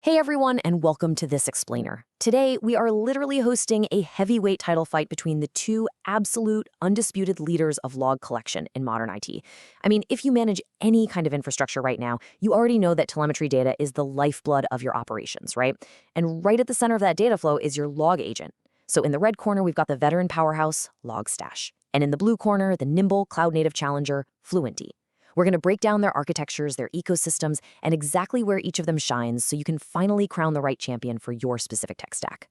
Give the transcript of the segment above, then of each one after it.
Hey everyone, and welcome to This Explainer. Today, we are literally hosting a heavyweight title fight between the two absolute, undisputed leaders of log collection in modern IT. I mean, if you manage any kind of infrastructure right now, you already know that telemetry data is the lifeblood of your operations, right? And right at the center of that data flow is your log agent. So in the red corner, we've got the veteran powerhouse, Logstash. And in the blue corner, the nimble, cloud-native challenger, Fluentd. We're going to break down their architectures, their ecosystems, and exactly where each of them shines so you can finally crown the right champion for your specific tech stack.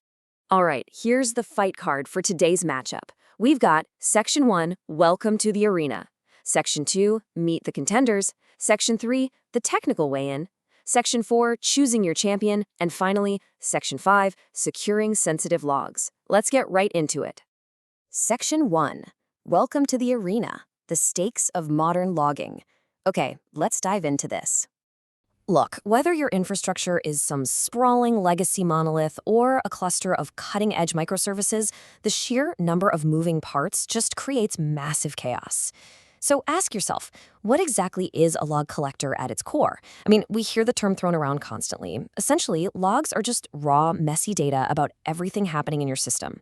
All right, here's the fight card for today's matchup. We've got Section 1, Welcome to the Arena. Section 2, Meet the Contenders. Section 3, The Technical Weigh-In. Section 4, Choosing Your Champion. And finally, Section 5, Securing Sensitive Logs. Let's get right into it. Section 1, Welcome to the Arena. The Stakes of Modern Logging. Okay, let's dive into this. Look, whether your infrastructure is some sprawling legacy monolith or a cluster of cutting-edge microservices, the sheer number of moving parts just creates massive chaos. So ask yourself, what exactly is a log collector at its core? I mean, we hear the term thrown around constantly. Essentially, logs are just raw, messy data about everything happening in your system.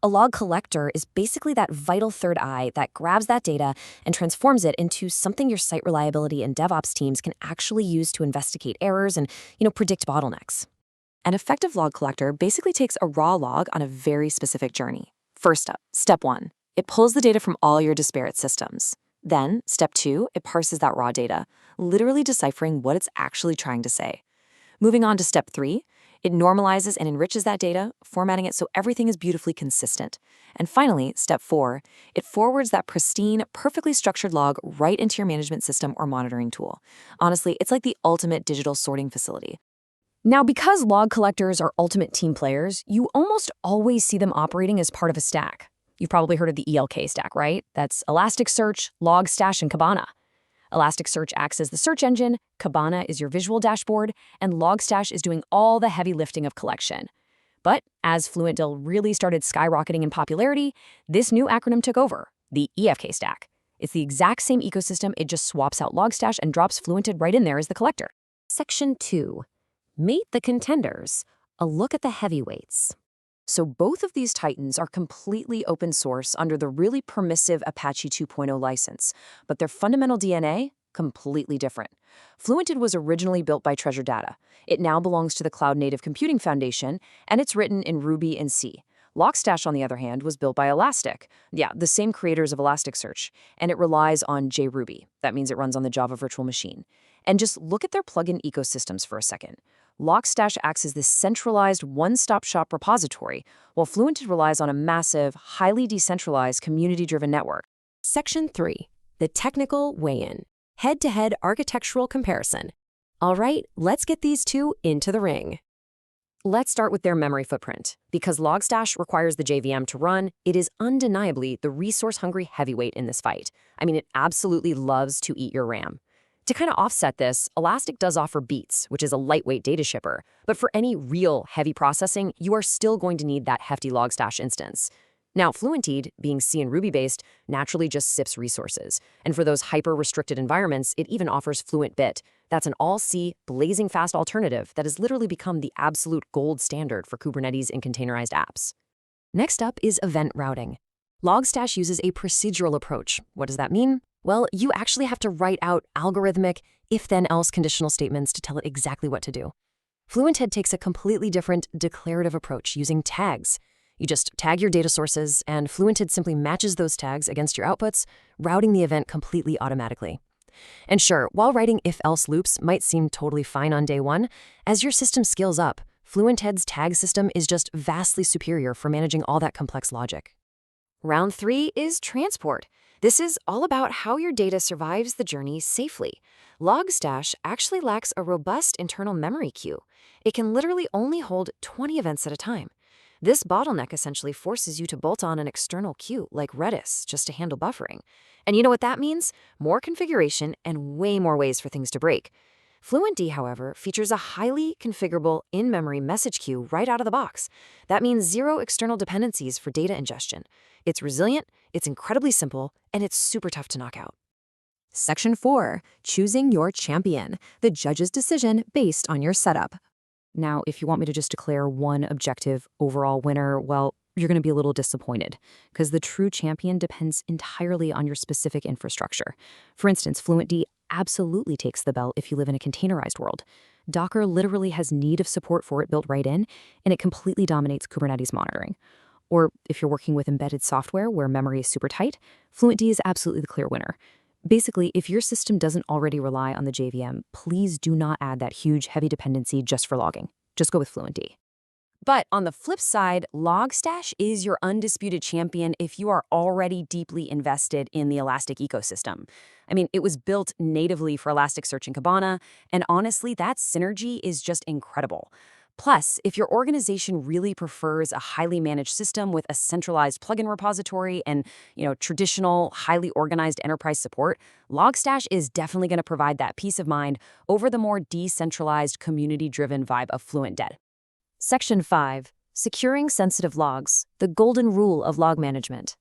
A log collector is basically that vital third eye that grabs that data and transforms it into something your site reliability and DevOps teams can actually use to investigate errors and, predict bottlenecks. An effective log collector basically takes a raw log on a very specific journey. First up, step 1, it pulls the data from all your disparate systems. Then, step 2, it parses that raw data, literally deciphering what it's actually trying to say. Moving on to step 3, it normalizes and enriches that data, formatting it so everything is beautifully consistent. And finally, step 4, it forwards that pristine, perfectly structured log right into your management system or monitoring tool. Honestly, it's like the ultimate digital sorting facility. Now, because log collectors are ultimate team players, you almost always see them operating as part of a stack. You've probably heard of the ELK stack, right? That's Elasticsearch, Logstash, and Kibana. Elasticsearch acts as the search engine, Kibana is your visual dashboard, and Logstash is doing all the heavy lifting of collection. But as Fluentd really started skyrocketing in popularity, this new acronym took over, the EFK stack. It's the exact same ecosystem, it just swaps out Logstash and drops Fluentd right in there as the collector. Section 2, Meet the Contenders, a look at the heavyweights. So both of these titans are completely open source under the really permissive Apache 2.0 license, but their fundamental DNA, completely different. Fluentd was originally built by Treasure Data. It now belongs to the Cloud Native Computing Foundation, and it's written in Ruby and C. Logstash, on the other hand, was built by Elastic. Yeah, the same creators of Elasticsearch, and it relies on JRuby. That means it runs on the Java virtual machine. And just look at their plugin ecosystems for a second. Logstash acts as this centralized one-stop-shop repository, while Fluentd relies on a massive, highly decentralized, community-driven network. Section 3, the technical weigh-in, head-to-head architectural comparison. All right, let's get these two into the ring. Let's start with their memory footprint. Because Logstash requires the JVM to run, it is undeniably the resource-hungry heavyweight in this fight. I mean, it absolutely loves to eat your RAM. To kind of offset this, Elastic does offer Beats, which is a lightweight data shipper. But for any real heavy processing, you are still going to need that hefty Logstash instance. Now, Fluentd, being C and Ruby-based, naturally just sips resources. And for those hyper-restricted environments, it even offers FluentBit. That's an all-C, blazing fast alternative that has literally become the absolute gold standard for Kubernetes and containerized apps. Next up is event routing. Logstash uses a procedural approach. What does that mean? Well, you actually have to write out algorithmic if-then-else conditional statements to tell it exactly what to do. Fluentd takes a completely different declarative approach using tags. You just tag your data sources, and Fluentd simply matches those tags against your outputs, routing the event completely automatically. And sure, while writing if-else loops might seem totally fine on day one, as your system scales up, Fluentd's tag system is just vastly superior for managing all that complex logic. Round 3 is transport. This is all about how your data survives the journey safely. Logstash actually lacks a robust internal memory queue. It can literally only hold 20 events at a time. This bottleneck essentially forces you to bolt on an external queue like Redis just to handle buffering. And you know what that means? More configuration and way more ways for things to break. Fluentd, however, features a highly configurable in-memory message queue right out of the box. That means zero external dependencies for data ingestion. It's resilient, it's incredibly simple, and it's super tough to knock out. Section 4, Choosing Your Champion, the judge's decision based on your setup. Now, if you want me to just declare one objective overall winner, well, you're going to be a little disappointed because the true champion depends entirely on your specific infrastructure. For instance, Fluentd absolutely takes the belt if you live in a containerized world. Docker literally has native support for it built right in, and it completely dominates Kubernetes monitoring. Or if you're working with embedded software where memory is super tight, Fluentd is absolutely the clear winner. Basically, if your system doesn't already rely on the JVM, please do not add that huge, heavy dependency just for logging. Just go with Fluentd. But on the flip side, Logstash is your undisputed champion if you are already deeply invested in the Elastic ecosystem. I mean, it was built natively for Elasticsearch and Kibana, and honestly, that synergy is just incredible. Plus, if your organization really prefers a highly managed system with a centralized plugin repository and, traditional, highly organized enterprise support, Logstash is definitely going to provide that peace of mind over the more decentralized, community-driven vibe of Fluentd. Section 5. Securing sensitive logs, the golden rule of log management.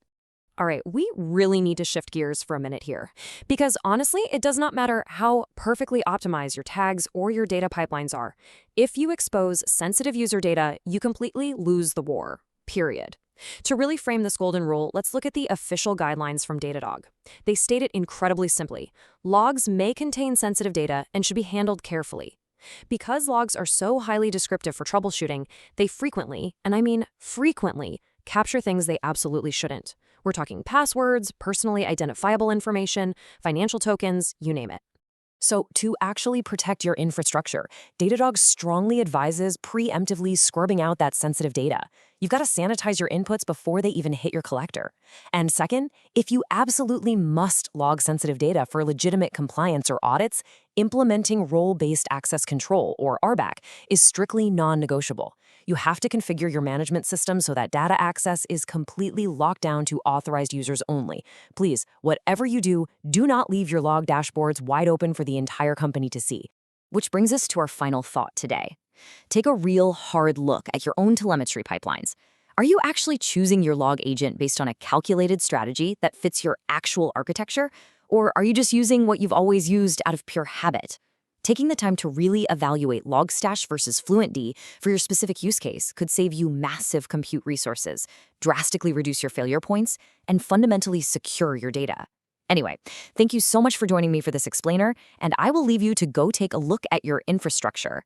All right, we really need to shift gears for a minute here, because honestly, it does not matter how perfectly optimized your tags or your data pipelines are. If you expose sensitive user data, you completely lose the war, period. To really frame this golden rule, let's look at the official guidelines from Datadog. They state it incredibly simply. Logs may contain sensitive data and should be handled carefully. Because logs are so highly descriptive for troubleshooting, they frequently, and I mean frequently, capture things they absolutely shouldn't. We're talking passwords, personally identifiable information, financial tokens, you name it. So to actually protect your infrastructure, Datadog strongly advises preemptively scrubbing out that sensitive data. You've got to sanitize your inputs before they even hit your collector. And second, if you absolutely must log sensitive data for legitimate compliance or audits, implementing role-based access control, or RBAC, is strictly non-negotiable. You have to configure your management system so that data access is completely locked down to authorized users only. Please, whatever you do, do not leave your log dashboards wide open for the entire company to see. Which brings us to our final thought today. Take a real hard look at your own telemetry pipelines. Are you actually choosing your log agent based on a calculated strategy that fits your actual architecture? Or are you just using what you've always used out of pure habit? Taking the time to really evaluate Logstash versus Fluentd for your specific use case could save you massive compute resources, drastically reduce your failure points, and fundamentally secure your data. Anyway, thank you so much for joining me for this explainer, and I will leave you to go take a look at your infrastructure.